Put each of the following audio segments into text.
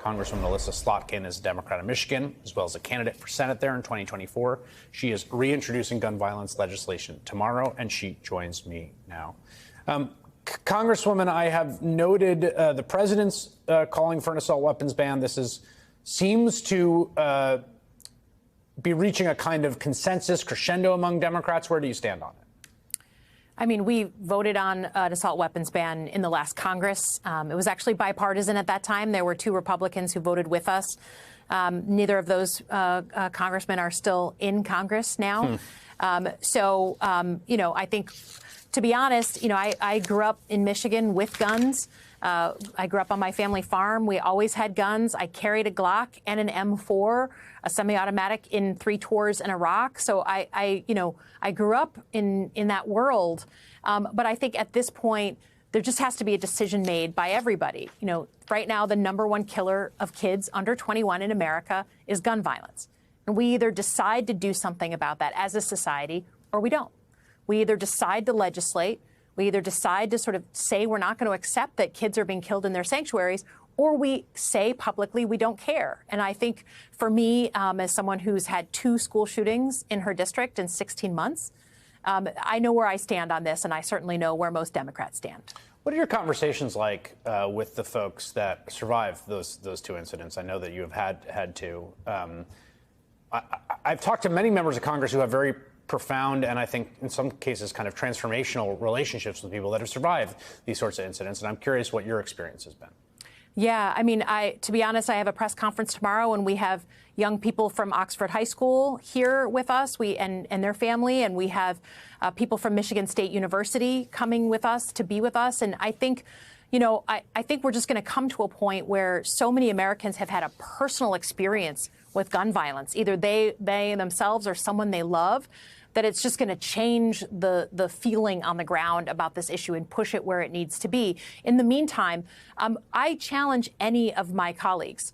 Congresswoman Elissa Slotkin is a Democrat of Michigan, as well as a candidate for Senate there in 2024. She is reintroducing gun violence legislation tomorrow, and she joins me now. Congresswoman, I have noted the president's calling for an assault weapons ban. This seems to be reaching a kind of consensus crescendo among Democrats. Where do you stand on it? I mean, we voted on an assault weapons ban in the last Congress. It was actually bipartisan at that time. There were 2 Republicans who voted with us. Neither of those congressmen are still in Congress now. I think, to be honest, I grew up in Michigan with guns. I grew up on my family farm. We always had guns. I carried a Glock and an M4, a semi-automatic, in 3 tours in Iraq. So I grew up in that world. But I think at this point, there just has to be a decision made by everybody. Right now, the #1 killer of kids under 21 in America is gun violence. And we either decide to do something about that as a society or we don't. We either decide to legislate, we either decide to sort of say we're not going to accept that kids are being killed in their sanctuaries, or we say publicly we don't care. And I think for me, as someone who's had 2 school shootings in her district in 16 months, I know where I stand on this, and I certainly know where most Democrats stand. What are your conversations like with the folks that survived those 2 incidents? I know that you have had to. I've talked to many members of Congress who have very profound and I think in some cases kind of transformational relationships with people that have survived these sorts of incidents. And I'm curious what your experience has been. Yeah, I mean, to be honest, I have a press conference tomorrow and we have young people from Oxford High School here with us, and their family, and we have people from Michigan State University coming with us to be with us. And I think, I think we're just going to come to a point where so many Americans have had a personal experience with gun violence, either they themselves or someone they love, that it's just going to change the feeling on the ground about this issue and push it where it needs to be. In the meantime, I challenge any of my colleagues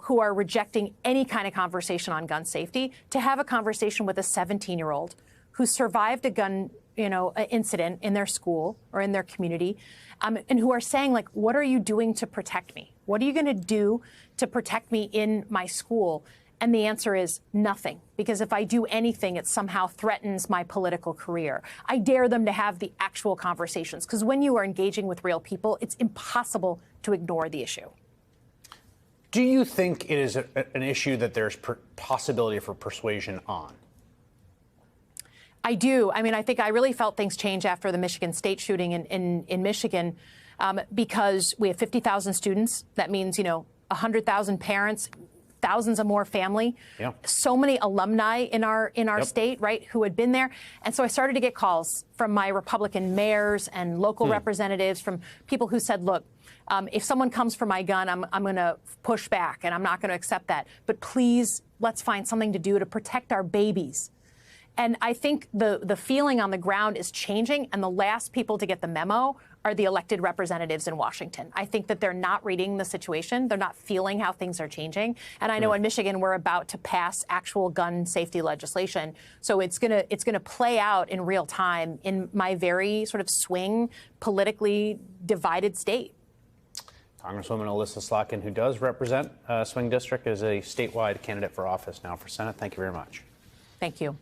who are rejecting any kind of conversation on gun safety to have a conversation with a 17-year-old who survived a gun incident in their school or in their community, and who are saying, like, what are you doing to protect me? What are you going to do to protect me in my school? And the answer is nothing, because if I do anything, it somehow threatens my political career. I dare them to have the actual conversations, because when you are engaging with real people, it's impossible to ignore the issue. Do you think it is an issue that there's possibility for persuasion on? I do. I mean, I think I really felt things change after the Michigan State shooting in Michigan, because we have 50,000 students. That means, 100,000 parents, thousands of more family, so many alumni in our state, right, who had been there. And so I started to get calls from my Republican mayors and local representatives, from people who said, look, if someone comes for my gun, I'm going to push back and I'm not going to accept that. But please, let's find something to do to protect our babies. And I think the feeling on the ground is changing, and the last people to get the memo are the elected representatives in Washington. I think that they're not reading the situation. They're not feeling how things are changing. And I know in Michigan, we're about to pass actual gun safety legislation. So it's gonna play out in real time in my very sort of swing, politically divided state. Congresswoman Elissa Slotkin, who does represent a swing district, is a statewide candidate for office now for Senate. Thank you very much. Thank you.